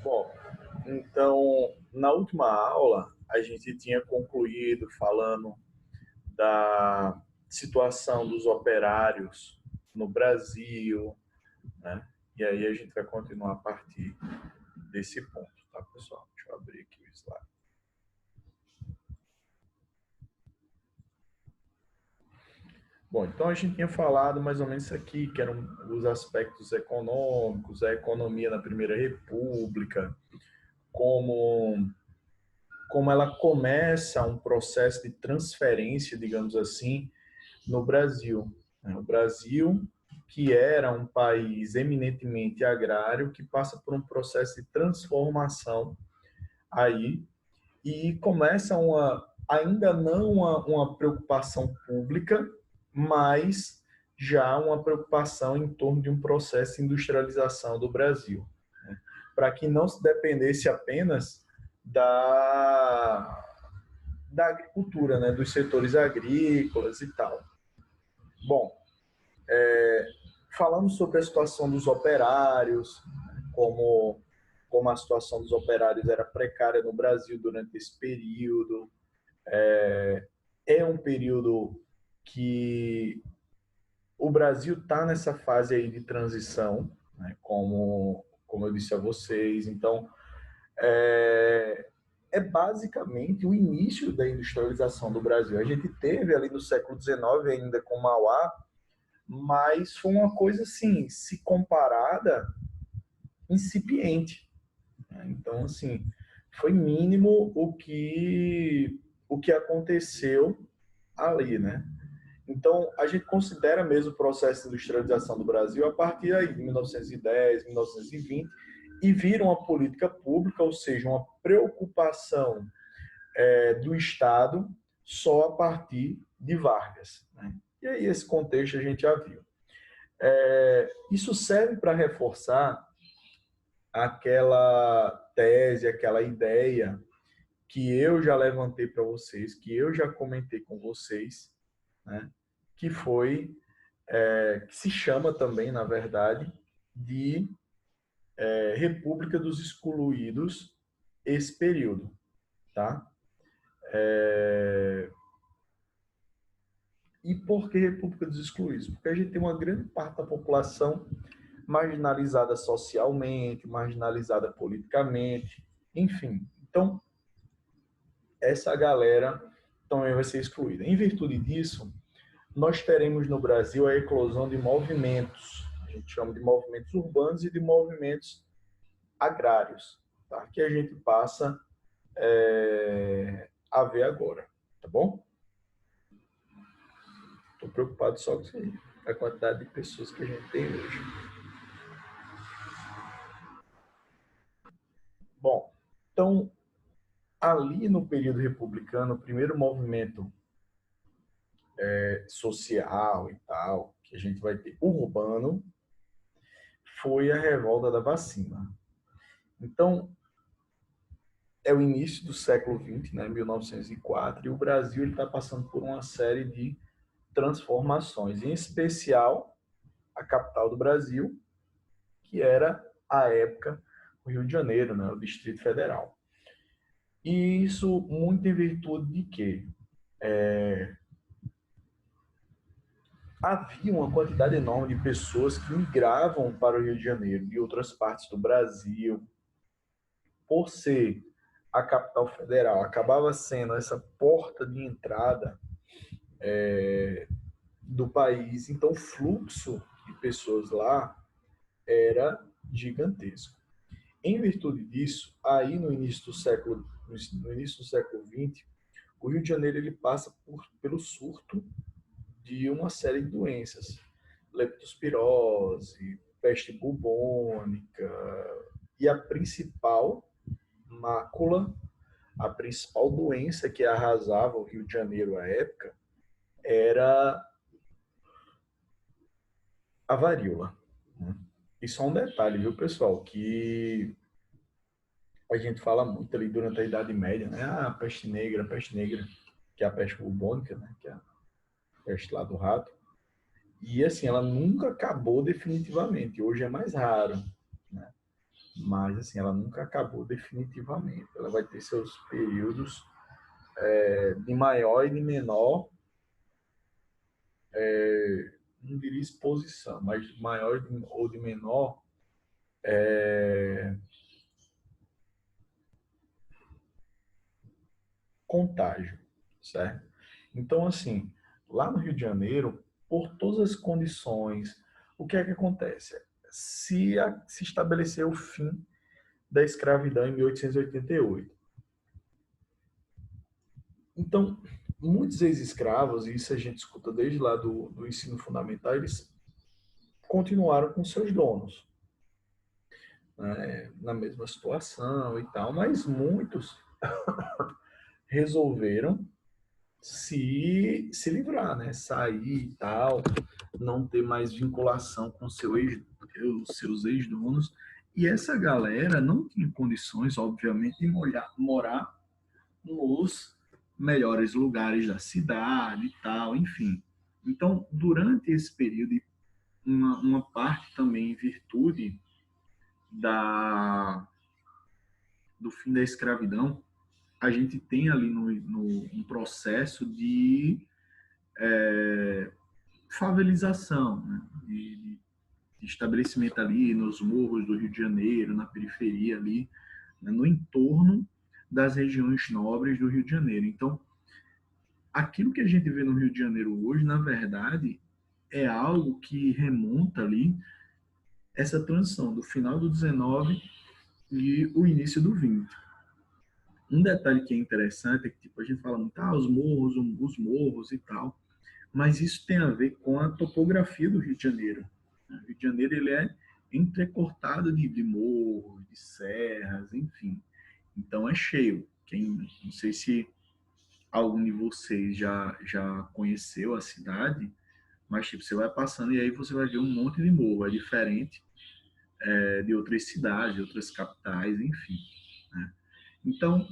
Bom, então, na última aula, a gente tinha concluído falando da situação dos operários no Brasil, né? E aí a gente vai continuar a partir desse ponto, tá, pessoal? Deixa eu abrir aqui o slide. Bom, então a gente tinha falado mais ou menos isso aqui, que eram os aspectos econômicos, a economia na Primeira República, como ela começa um processo de transferência, digamos assim, no Brasil. O Brasil, que era um país eminentemente agrário, que passa por um processo de transformação aí e começa ainda não uma preocupação pública, mas já uma preocupação em torno de um processo de industrialização do Brasil, né? Para que não se dependesse apenas da, da agricultura, né? Dos setores agrícolas e tal. Bom, falando sobre a situação dos operários, como a situação dos operários era precária no Brasil durante esse período, é um período que o Brasil está nessa fase aí de transição, né, como eu disse a vocês. Então, é basicamente o início da industrialização do Brasil. A gente teve ali no século XIX ainda com Mauá, mas foi uma coisa assim, se comparada, incipiente. Então, assim, foi mínimo o que aconteceu ali, né? Então, a gente considera mesmo o processo de industrialização do Brasil a partir aí de 1910, 1920, e vira uma política pública, ou seja, uma preocupação do Estado só a partir de Vargas, né? E aí esse contexto a gente já viu. Isso serve para reforçar aquela tese, aquela ideia que eu já levantei para vocês, que eu já comentei com vocês, né? Que foi, que se chama também, na verdade, de República dos Excluídos, esse período, tá? E por que República dos Excluídos? Porque a gente tem uma grande parte da população marginalizada socialmente, marginalizada politicamente, enfim. Então, essa galera também vai ser excluída. Em virtude disso, nós teremos no Brasil a eclosão de movimentos, a gente chama de movimentos urbanos e de movimentos agrários, tá? Que a gente passa a ver agora, tá bom? Estou preocupado só com isso aí, a quantidade de pessoas que a gente tem hoje. Bom, então, ali no período republicano, o primeiro movimento social e tal, que a gente vai ter urbano, foi a revolta da vacina. Então, é o início do século XX, né, 1904, e o Brasil está passando por uma série de transformações, em especial a capital do Brasil, que era, à época, o Rio de Janeiro, né, o Distrito Federal. E isso muito em virtude de quê? Havia uma quantidade enorme de pessoas que migravam para o Rio de Janeiro, de outras partes do Brasil, por ser a capital federal, acabava sendo essa porta de entrada do país. Então, o fluxo de pessoas lá era gigantesco. Em virtude disso, aí no início do século XX, o Rio de Janeiro ele passa pelo surto de uma série de doenças, leptospirose, peste bubônica, e a principal mácula, a principal doença que arrasava o Rio de Janeiro à época era a varíola. E só um detalhe, viu, pessoal, que a gente fala muito ali durante a Idade Média, né? Ah, peste negra, que é a peste bubônica, né? Que é a peste lá do rato. E assim, ela nunca acabou definitivamente. Hoje é mais raro, né? mas assim, ela nunca acabou definitivamente. Ela vai ter seus períodos de maior e de menor, não diria exposição, mas de maior ou de menor contágio, certo? Então, assim, lá no Rio de Janeiro, por todas as condições, o que é que acontece? Se estabeleceu o fim da escravidão em 1888. Então, muitos ex-escravos, e isso a gente escuta desde lá do ensino fundamental, eles continuaram com seus donos, né, na mesma situação e tal, mas muitos resolveram se livrar, né? Sair e tal, não ter mais vinculação com os seus ex-donos. E essa galera não tinha condições, obviamente, de morar nos melhores lugares da cidade e tal, enfim. Então, durante esse período, uma parte também em virtude da, do fim da escravidão, a gente tem ali um processo de favelização, né? De estabelecimento ali nos morros do Rio de Janeiro, na periferia ali, né? No entorno das regiões nobres do Rio de Janeiro. Então, aquilo que a gente vê no Rio de Janeiro hoje, na verdade, é algo que remonta ali essa transição do final do 19 e o início do 20. Um detalhe que é interessante é que tipo, a gente fala muito, os morros e tal, mas isso tem a ver com a topografia do Rio de Janeiro. O Rio de Janeiro ele é entrecortado de morros, de serras, enfim. Então é cheio. Não sei se algum de vocês já conheceu a cidade, mas tipo, você vai passando e aí você vai ver um monte de morro. É diferente de outras cidades, de outras capitais, enfim. Né? Então,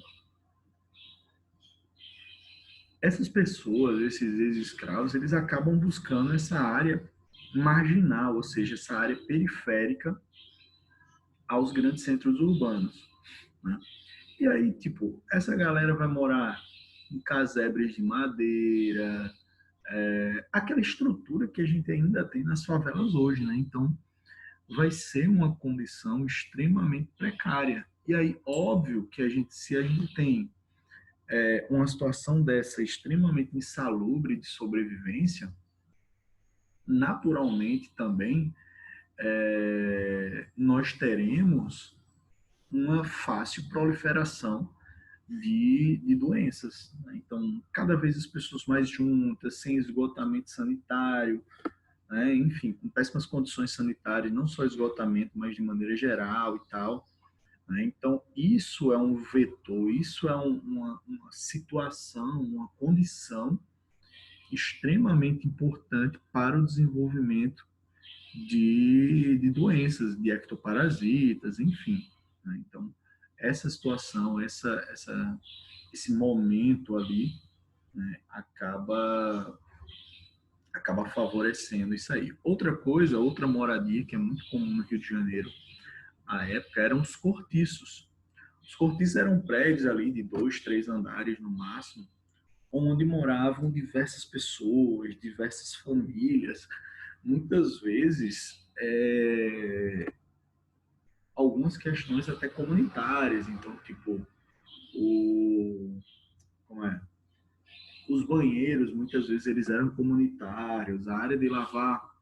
essas pessoas, esses ex-escravos, eles acabam buscando essa área marginal, ou seja, essa área periférica aos grandes centros urbanos, né? E aí, tipo, essa galera vai morar em casebres de madeira, aquela estrutura que a gente ainda tem nas favelas hoje, né? Então, vai ser uma condição extremamente precária. E aí, óbvio que se a gente tem uma situação dessa extremamente insalubre de sobrevivência, naturalmente também nós teremos uma fácil proliferação de doenças. Né? Então, cada vez as pessoas mais juntas, sem esgotamento sanitário, né? Enfim, com péssimas condições sanitárias, não só esgotamento, mas de maneira geral e tal. Né? Então, isso é um vetor, isso é uma situação, uma condição extremamente importante para o desenvolvimento de doenças, de ectoparasitas, enfim. Né? Então, essa situação, esse momento ali, né, acaba favorecendo isso aí. Outra coisa, outra moradia que é muito comum no Rio de Janeiro, à época, eram os cortiços. Os cortiços eram prédios ali de 2, 3 andares no máximo, onde moravam diversas pessoas, diversas famílias, muitas vezes algumas questões até comunitárias. Então, tipo, o, como é? Os banheiros, muitas vezes, eles eram comunitários, a área de lavar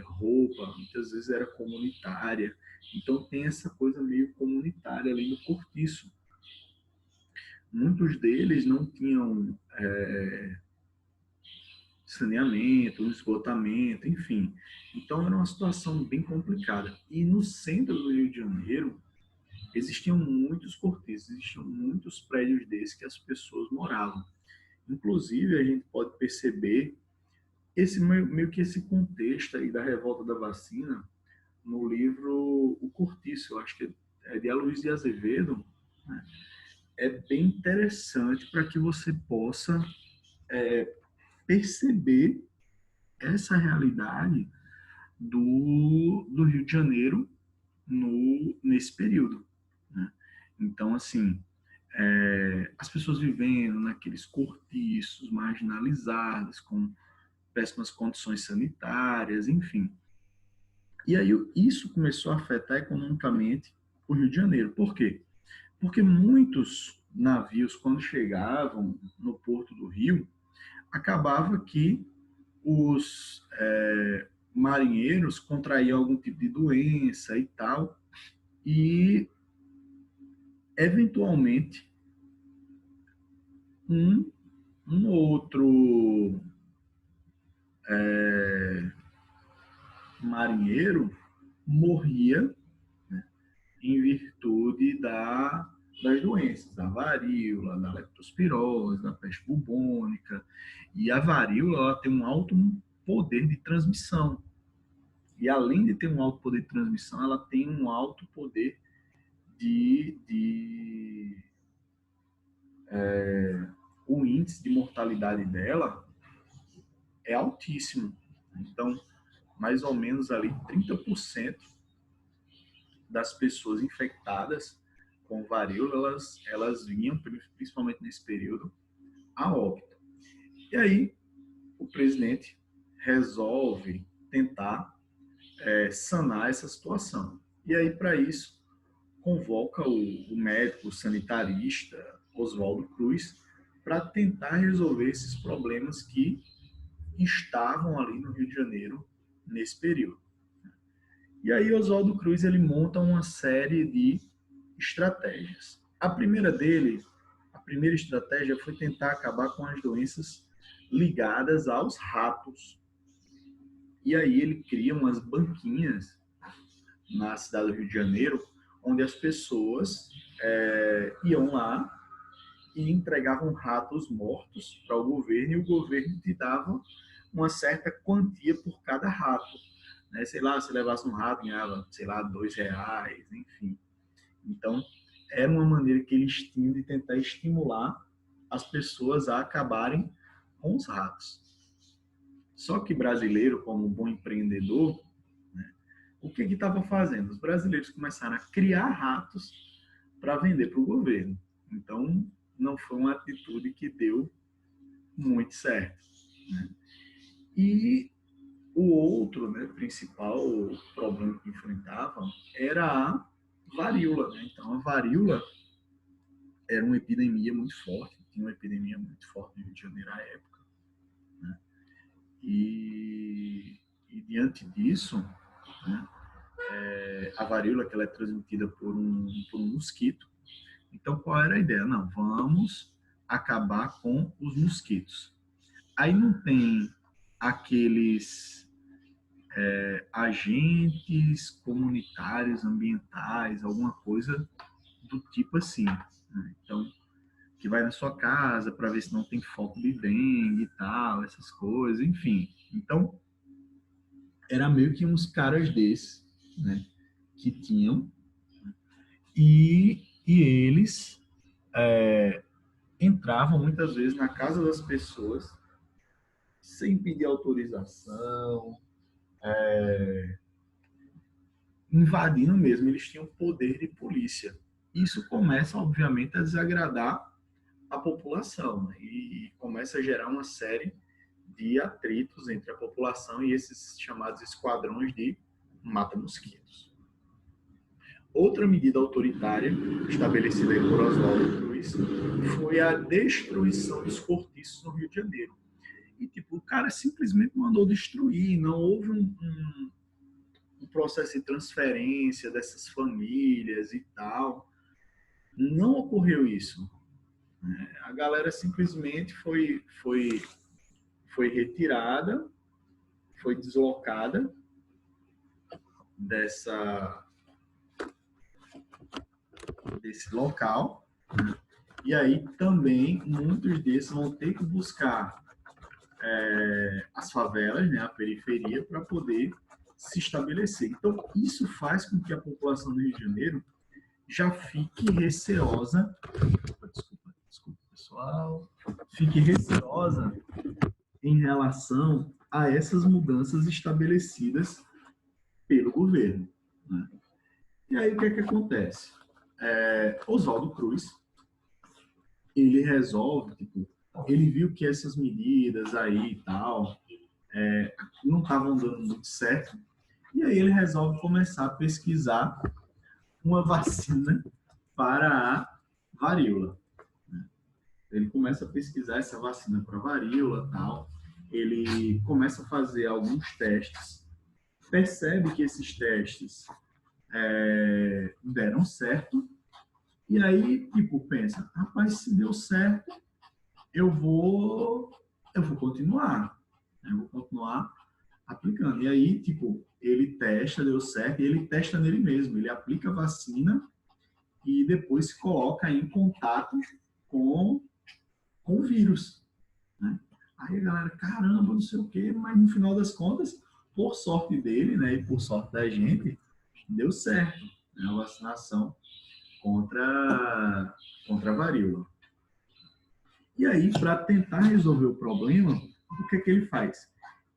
roupa, muitas vezes era comunitária. Então, tem essa coisa meio comunitária ali no cortiço. Muitos deles não tinham saneamento, esgotamento, enfim. Então era uma situação bem complicada. E no centro do Rio de Janeiro existiam muitos cortiços, existiam muitos prédios desses que as pessoas moravam. Inclusive a gente pode perceber esse meio que esse contexto aí da revolta da vacina no livro O Cortiço, eu acho que é de Aloysio de Azevedo, né? É bem interessante para que você possa perceber essa realidade do Rio de Janeiro nesse período, né? Então, assim, as pessoas vivendo naqueles cortiços, marginalizadas, com péssimas condições sanitárias, enfim. E aí isso começou a afetar economicamente o Rio de Janeiro. Por quê? Porque muitos navios, quando chegavam no porto do Rio, acabava que os marinheiros contraíam algum tipo de doença e tal, e eventualmente um, um outro marinheiro morria, né, em virtude das doenças, da varíola, da leptospirose, da peste bubônica. E a varíola ela tem um alto poder de transmissão. E além de ter um alto poder de transmissão, ela tem um alto poder de o índice de mortalidade dela é altíssimo. Então, mais ou menos ali 30% das pessoas infectadas com varíola, elas vinham, principalmente nesse período, a óbito. E aí, o presidente resolve tentar sanar essa situação. E aí, para isso, convoca o médico sanitarista Oswaldo Cruz para tentar resolver esses problemas que estavam ali no Rio de Janeiro nesse período. E aí Oswaldo Cruz ele monta uma série de estratégias. A primeira estratégia foi tentar acabar com as doenças ligadas aos ratos. E aí ele cria umas banquinhas na cidade do Rio de Janeiro, onde as pessoas iam lá e entregavam ratos mortos para o governo, e o governo te dava uma certa quantia por cada rato. Né? Sei lá, se levasse um rato, ganhava, sei lá, R$ 2, enfim. Então, era uma maneira que eles tinham de tentar estimular as pessoas a acabarem com os ratos. Só que brasileiro, como um bom empreendedor, né, o que estava fazendo? Os brasileiros começaram a criar ratos para vender para o governo. Então, não foi uma atitude que deu muito certo. Né? E o outro, né, principal problema que enfrentavam era a varíola. Né? Então, a varíola era uma epidemia muito forte, tinha uma epidemia muito forte no Rio de Janeiro à época. Né? E diante disso, né, a varíola que ela é transmitida por um mosquito. Então, qual era a ideia? Não, vamos acabar com os mosquitos. Aí não tem aqueles agentes comunitários, ambientais, alguma coisa do tipo assim. Né? Então, que vai na sua casa para ver se não tem foco de dengue e tal, essas coisas, enfim. Então, era meio que uns caras desses, né, que tinham, e eles entravam muitas vezes na casa das pessoas sem pedir autorização, invadindo mesmo, eles tinham poder de polícia. Isso começa, obviamente, a desagradar a população, né? E começa a gerar uma série de atritos entre a população e esses chamados esquadrões de mata-mosquitos. Outra medida autoritária estabelecida por Oswaldo Cruz foi a destruição dos cortiços no Rio de Janeiro. E, tipo, o cara simplesmente mandou destruir, não houve um processo de transferência dessas famílias e tal. Não ocorreu isso. A galera simplesmente foi retirada, foi deslocada desse local. E aí também muitos desses vão ter que buscar as favelas, né, a periferia, para poder se estabelecer. Então, isso faz com que a população do Rio de Janeiro já fique receosa. Desculpa, pessoal. Fique receosa em relação a essas mudanças estabelecidas pelo governo. Né? E aí, o que é que acontece? Oswaldo Cruz, ele resolve, tipo, ele viu que essas medidas aí e tal não estavam dando muito certo, e aí ele resolve começar a pesquisar uma vacina para a varíola. Ele começa a pesquisar essa vacina para varíola e tal, ele começa a fazer alguns testes, percebe que esses testes deram certo, e aí, tipo, pensa, rapaz, se deu certo, eu vou, eu vou continuar, né? Eu vou continuar aplicando. E aí, tipo, ele testa, deu certo, e ele testa nele mesmo, ele aplica a vacina e depois se coloca em contato com, com o vírus, né? Aí a galera, caramba, não sei o quê, mas no final das contas, por sorte dele, né, e por sorte da gente, deu certo, né, a vacinação contra a varíola. E aí, para tentar resolver o problema, o que é que ele faz?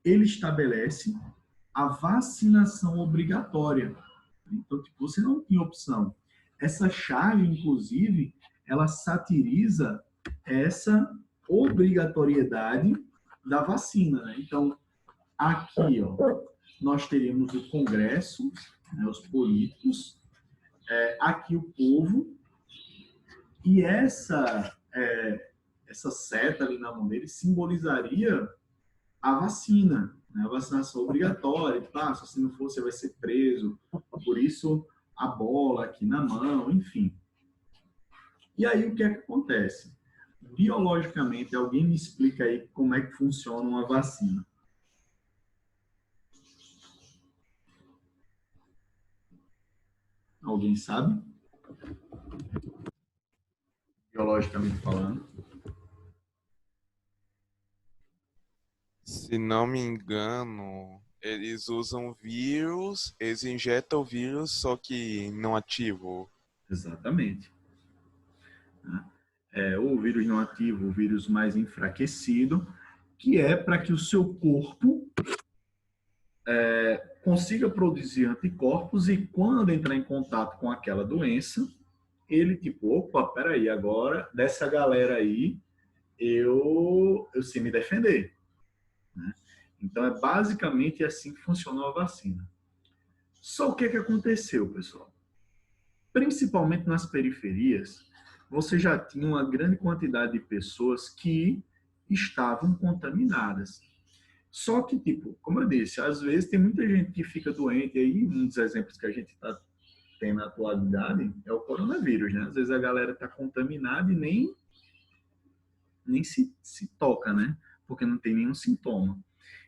Ele estabelece a vacinação obrigatória. Então, tipo, você não tinha opção. Essa chave, inclusive, ela satiriza essa obrigatoriedade da vacina, né? Então, aqui, ó, nós teríamos o Congresso, né, os políticos, aqui o povo, e essa seta ali na mão dele simbolizaria a vacina, né? A vacinação obrigatória. Tá? Se você não for, você vai ser preso. Por isso, a bola aqui na mão, enfim. E aí, o que é que acontece? Biologicamente, alguém me explica aí como é que funciona uma vacina. Alguém sabe? Biologicamente falando. Se não me engano, eles usam vírus, eles injetam o vírus, só que não ativo. Exatamente. Né? O vírus não ativo, o vírus mais enfraquecido, que é para que o seu corpo consiga produzir anticorpos e quando entrar em contato com aquela doença, ele tipo, opa, peraí, agora dessa galera aí eu sei me defender. Né? Então é basicamente assim que funciona a vacina. Só o que é que aconteceu, pessoal? Principalmente nas periferias, você já tinha uma grande quantidade de pessoas que estavam contaminadas. Só que, tipo, como eu disse, às vezes tem muita gente que fica doente aí, um dos exemplos que a gente tem na atualidade é o coronavírus, né? Às vezes a galera está contaminada e nem se toca, né? Porque não tem nenhum sintoma.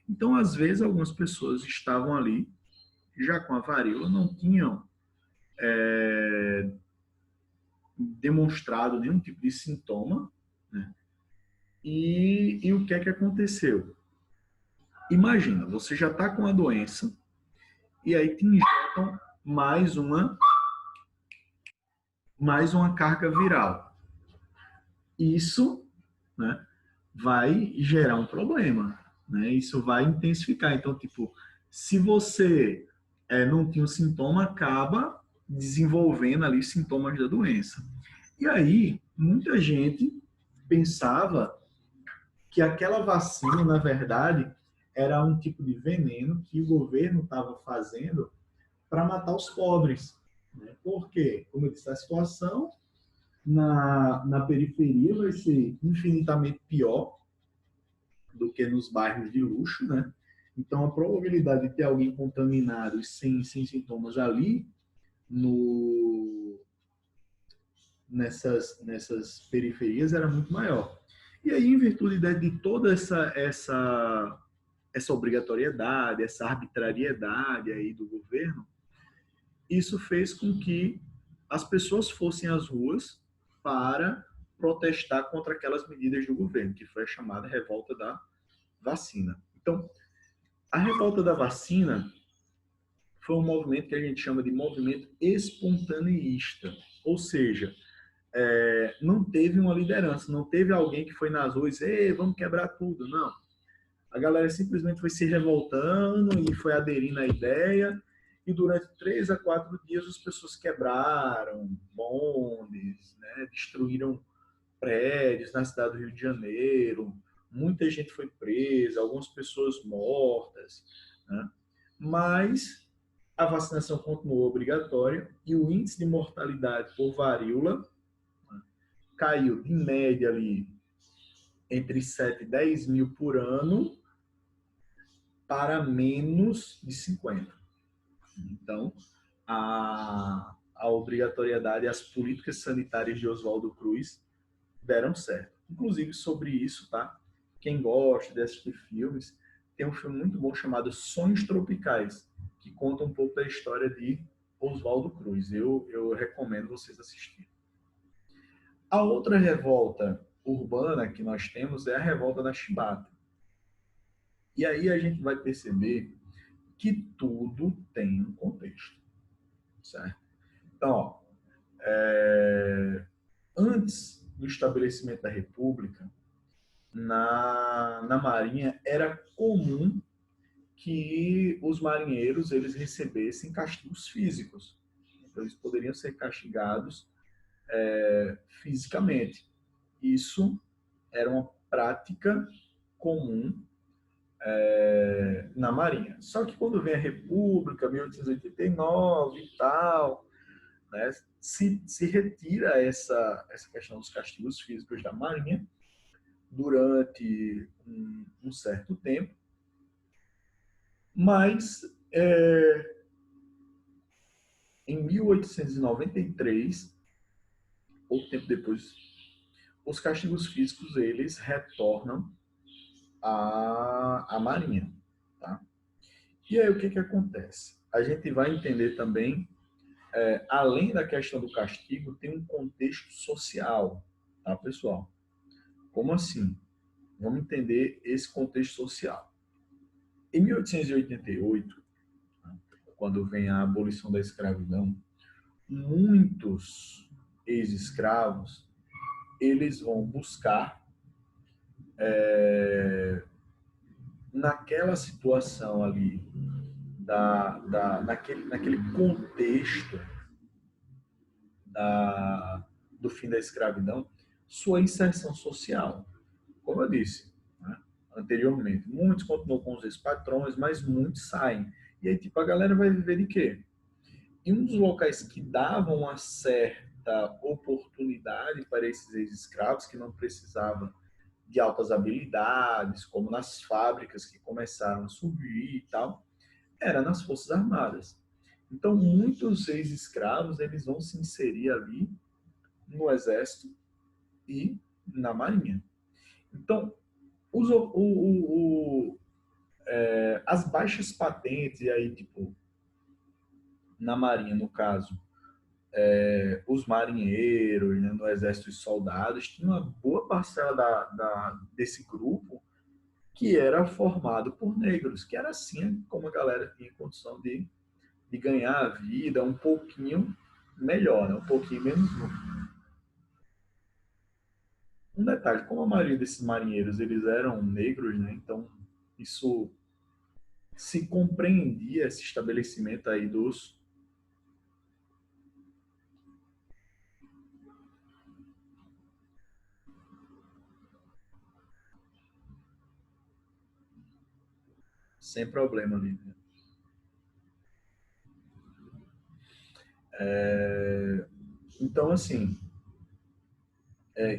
Então, às vezes, algumas pessoas estavam ali, já com a varíola, não tinham demonstrado nenhum tipo de sintoma, né? E o que é que aconteceu? Imagina, você já está com a doença e aí te injetam mais uma carga viral. Isso, né, vai gerar um problema, né? Isso vai intensificar. Então, tipo, se você não tinha um sintoma, acaba desenvolvendo ali sintomas da doença. E aí, muita gente pensava que aquela vacina, na verdade, era um tipo de veneno que o governo estava fazendo para matar os pobres. Né? Por quê? Como eu disse, a situação na periferia vai ser infinitamente pior do que nos bairros de luxo, né? Então, a probabilidade de ter alguém contaminado e sem sintomas ali no, nessas periferias era muito maior. E aí, em virtude de toda essa obrigatoriedade, essa arbitrariedade aí do governo, isso fez com que as pessoas fossem às ruas para protestar contra aquelas medidas do governo, que foi a chamada revolta da vacina. Então, a revolta da vacina foi um movimento que a gente chama de movimento espontaneísta, ou seja, não teve uma liderança, não teve alguém que foi nas ruas e vamos quebrar tudo, não. A galera simplesmente foi se revoltando e foi aderindo à ideia e durante 3 a 4 dias as pessoas quebraram bondes, né? Destruíram prédios na cidade do Rio de Janeiro, muita gente foi presa, algumas pessoas mortas, né? Mas a vacinação continuou obrigatória e o índice de mortalidade por varíola caiu de média ali entre 7 e 10 mil por ano para menos de 50. Então, a obrigatoriedade e as políticas sanitárias de Oswaldo Cruz deram certo. Inclusive, sobre isso, tá? Quem gosta de assistir filmes, tem um filme muito bom chamado Sonhos Tropicais, que conta um pouco da história de Oswaldo Cruz. Eu recomendo vocês assistirem. A outra revolta urbana que nós temos é a revolta da Chibata. E aí a gente vai perceber que tudo tem um contexto, certo? Então, ó, antes do estabelecimento da República, na Marinha era comum que os marinheiros eles recebessem castigos físicos. Então, eles poderiam ser castigados fisicamente. Isso era uma prática comum na Marinha. Só que quando vem a República, 1889 e tal, né, se retira essa questão dos castigos físicos da Marinha durante um certo tempo, mas em 1893, pouco tempo depois, os castigos físicos eles retornam à Marinha, tá? E aí o que acontece? A gente vai entender também, além da questão do castigo, tem um contexto social, tá, pessoal? Como assim? Vamos entender esse contexto social. Em 1888, quando vem a abolição da escravidão, muitos ex-escravos eles vão buscar naquela situação ali naquele contexto do fim da escravidão sua inserção social. Como eu disse, né, anteriormente, muitos continuam com os ex-patrões, mas muitos saem. E aí, tipo, a galera vai viver de quê? E um dos locais que davam uma certa oportunidade para esses ex-escravos, que não precisavam de altas habilidades, como nas fábricas que começaram a surgir e tal, era nas Forças Armadas. Então, muitos ex-escravos eles vão se inserir ali no Exército e na Marinha. Então, as baixas patentes, e aí, tipo, na Marinha, no caso, os marinheiros, né, no Exército os soldados, tinha uma boa parcela desse grupo que era formado por negros, que era assim como a galera tinha condição de ganhar a vida um pouquinho melhor, né, um pouquinho menos duro. Um detalhe, como a maioria desses marinheiros eles eram negros, né, então isso se compreendia esse estabelecimento aí dos sem problema ali, né? Então, assim,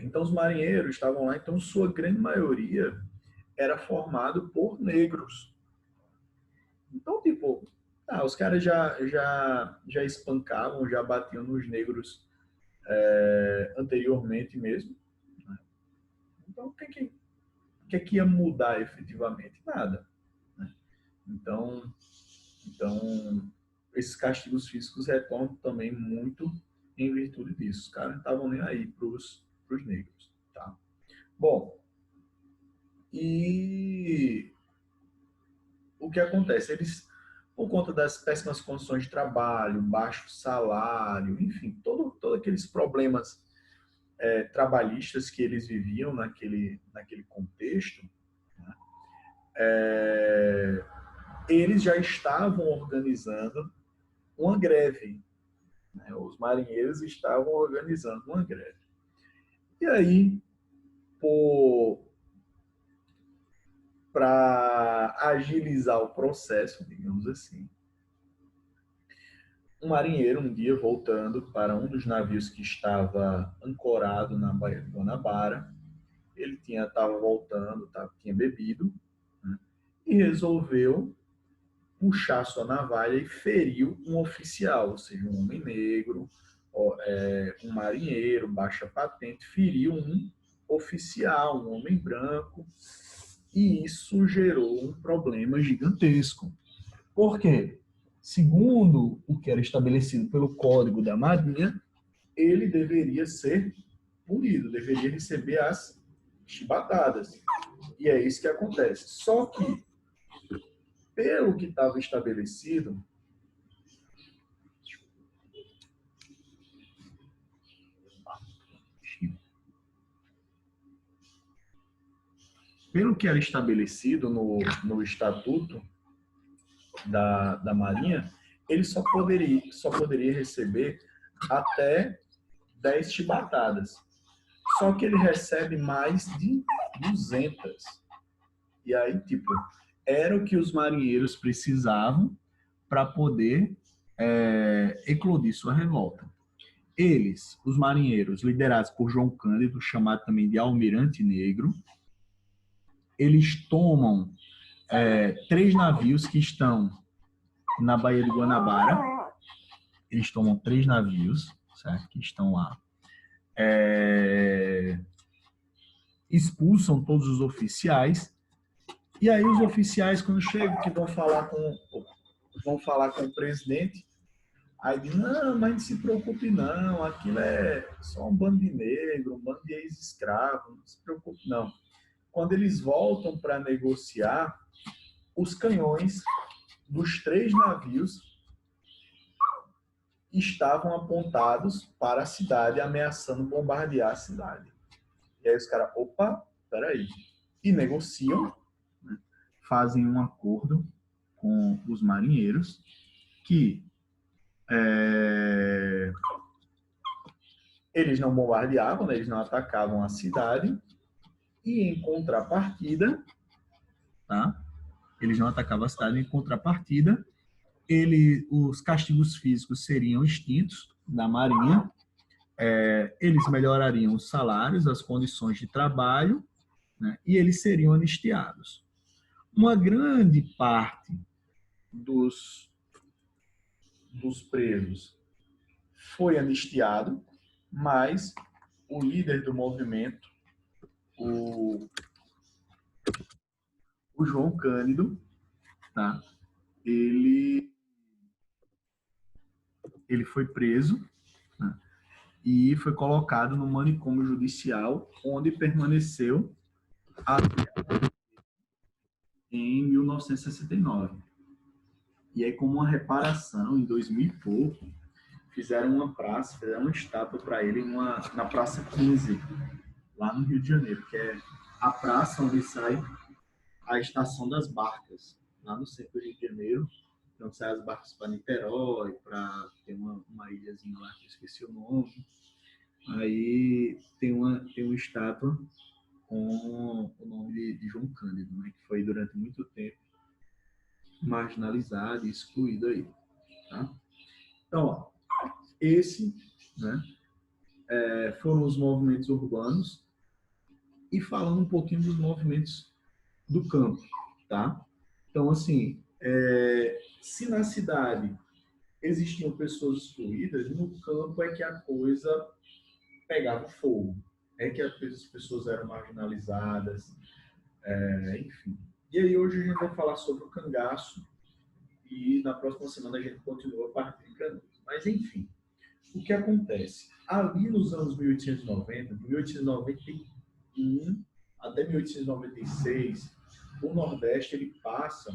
então os marinheiros estavam lá, então sua grande maioria era formado por negros. Então, tipo, os caras já espancavam, já batiam nos negros anteriormente mesmo. Né? Então, o que ia mudar efetivamente? Nada. Né? Então, esses castigos físicos retornam também muito em virtude disso. Os caras não estavam nem aí para os negros. Tá? Bom, e o que acontece? Eles, por conta das péssimas condições de trabalho, baixo salário, enfim, todos aqueles problemas trabalhistas que eles viviam naquele contexto, né, eles já estavam organizando uma greve, né? Os marinheiros estavam organizando uma greve. E aí, para agilizar o processo, digamos assim, um marinheiro, um dia, voltando para um dos navios que estava ancorado na Baía de Guanabara, ele estava voltando, tinha bebido, né, e resolveu puxar sua navalha e feriu um oficial, ou seja, um homem negro, um marinheiro, baixa patente, feriu um oficial, um homem branco, e isso gerou um problema gigantesco. Por quê? Segundo o que era estabelecido pelo Código da Marinha, ele deveria ser punido, deveria receber as chibatadas. E é isso que acontece. Só que, pelo que estava estabelecido, pelo que era estabelecido no Estatuto da Marinha, ele só poderia receber até 10 chibatadas. Só que ele recebe mais de 200. E aí, tipo, era o que os marinheiros precisavam para poder eclodir sua revolta. Eles, os marinheiros, liderados por João Cândido, chamado também de Almirante Negro, eles tomam 3 navios que estão na Baía de Guanabara. Eles tomam 3 navios, certo? Que estão lá. Expulsam todos os oficiais. E aí os oficiais, quando chegam, que vão falar com o presidente, aí diz, não, mas não se preocupe não, aquilo é só um bando de negro, um bando de ex-escravo, não se preocupe não. Quando eles voltam para negociar, os canhões dos 3 navios estavam apontados para a cidade, ameaçando bombardear a cidade. E aí os caras, opa, peraí. E negociam, né? Fazem um acordo com os marinheiros que eles não bombardeavam, né? Eles não atacavam a cidade, e em contrapartida, tá? Eles não atacavam a cidade, em contrapartida, os castigos físicos seriam extintos da Marinha, eles melhorariam os salários, as condições de trabalho, né? E eles seriam anistiados. Uma grande parte dos presos foi anistiado, mas o líder do movimento, o João Cândido, tá? Ele foi preso, né? E foi colocado no manicômio judicial, onde permaneceu até em 1969. E aí, como uma reparação, em 2000 e pouco, fizeram uma estátua para ele na Praça 15, lá no Rio de Janeiro, que é a praça onde sai a Estação das Barcas, lá no centro do Rio de Janeiro. Então, sai as barcas para Niterói, para ter uma ilhazinha lá que eu esqueci o nome. Aí tem uma estátua com o nome de João Cândido, né, que foi durante muito tempo marginalizado e excluído aí. Tá? Então, ó, né, foram os movimentos urbanos. E falando um pouquinho dos movimentos do campo, tá? Então, assim, se na cidade existiam pessoas excluídas, no campo é que a coisa pegava fogo, é que as pessoas eram marginalizadas, enfim. E aí hoje a gente vai falar sobre o cangaço e na próxima semana a gente continua a parte de Canudos. Mas, enfim, o que acontece? Ali nos anos 1890, de 1891 até 1896, o Nordeste ele passa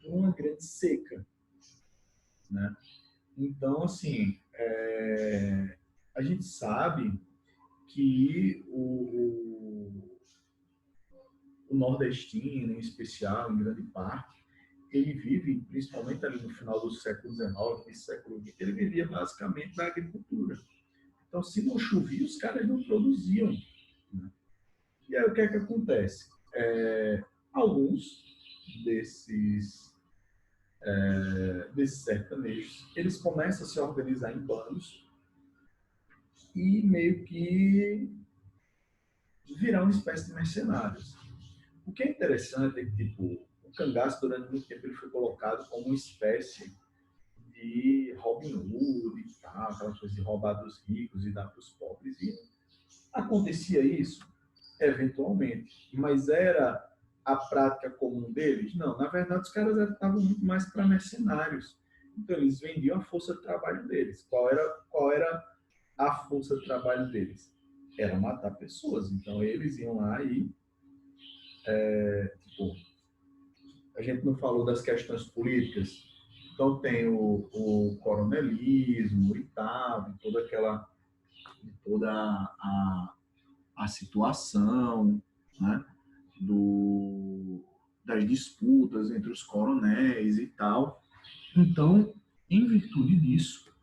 por uma grande seca, né? Então, assim, a gente sabe que o nordestino, em especial, em grande parte, ele vive, principalmente ali no final do século XIX, e século XX, ele vivia basicamente da agricultura. Então, se não chovia, os caras não produziam, né? E aí, o que é que acontece? Alguns desses, desses sertanejos, eles começam a se organizar em bandos e meio que virar uma espécie de mercenários. O que é interessante é que, tipo, o cangaço, durante muito tempo, ele foi colocado como uma espécie de Robin Hood e tal, aquela coisa de roubar dos ricos e dar para os pobres. E acontecia isso, eventualmente, mas era a prática comum deles? Não, na verdade, os caras estavam muito mais para mercenários. Então, eles vendiam a força de trabalho deles. Qual era a força de trabalho deles? Era matar pessoas. Então, eles iam lá e, tipo, a gente não falou das questões políticas, então tem o coronelismo e tal, toda a situação, né, das disputas entre os coronéis e tal. Então, em virtude disso,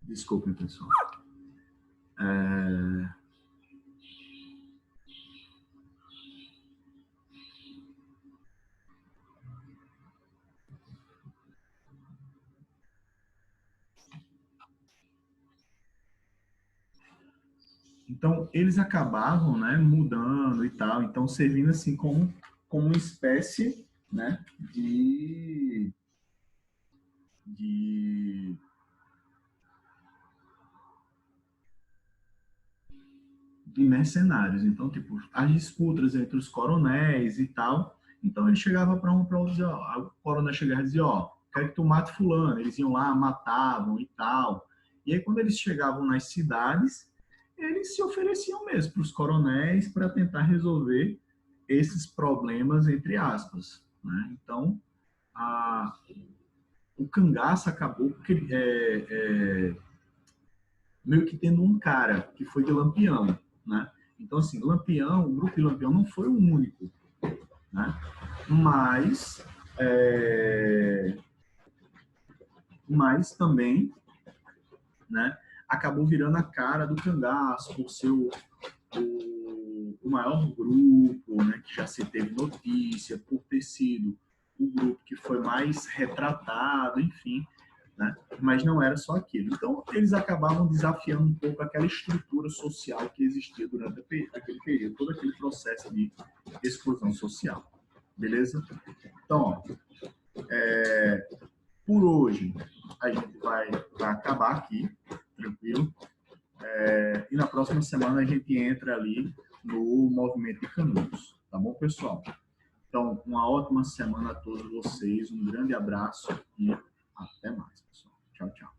desculpem, pessoal. Então, eles acabavam, né, mudando e tal, então servindo assim como uma espécie, né, de de mercenários. Então, tipo, as disputas entre os coronéis e tal. Então, ele chegava para um para outro, dizer, ó, o coronel chegava e dizia, ó, quero que tu mate fulano. Eles iam lá, matavam e tal. E aí, quando eles chegavam nas cidades, eles se ofereciam mesmo para os coronéis para tentar resolver esses problemas, entre aspas, né? Então, o cangaço acabou porque, meio que tendo um cara que foi de Lampião, né? Então, assim, Lampião, o grupo de Lampião não foi o único, né? Mas, mas também, né, acabou virando a cara do cangaço por ser o maior grupo, né, que já se teve notícia, por ter sido o grupo que foi mais retratado, enfim, né? Mas não era só aquilo. Então, eles acabavam desafiando um pouco aquela estrutura social que existia durante aquele período, todo aquele processo de exclusão social. Beleza? Então, ó, por hoje, a gente vai acabar aqui, tranquilo? E na próxima semana a gente entra ali no movimento de Canudos. Tá bom, pessoal? Então, uma ótima semana a todos vocês, um grande abraço e até mais, pessoal. Tchau, tchau.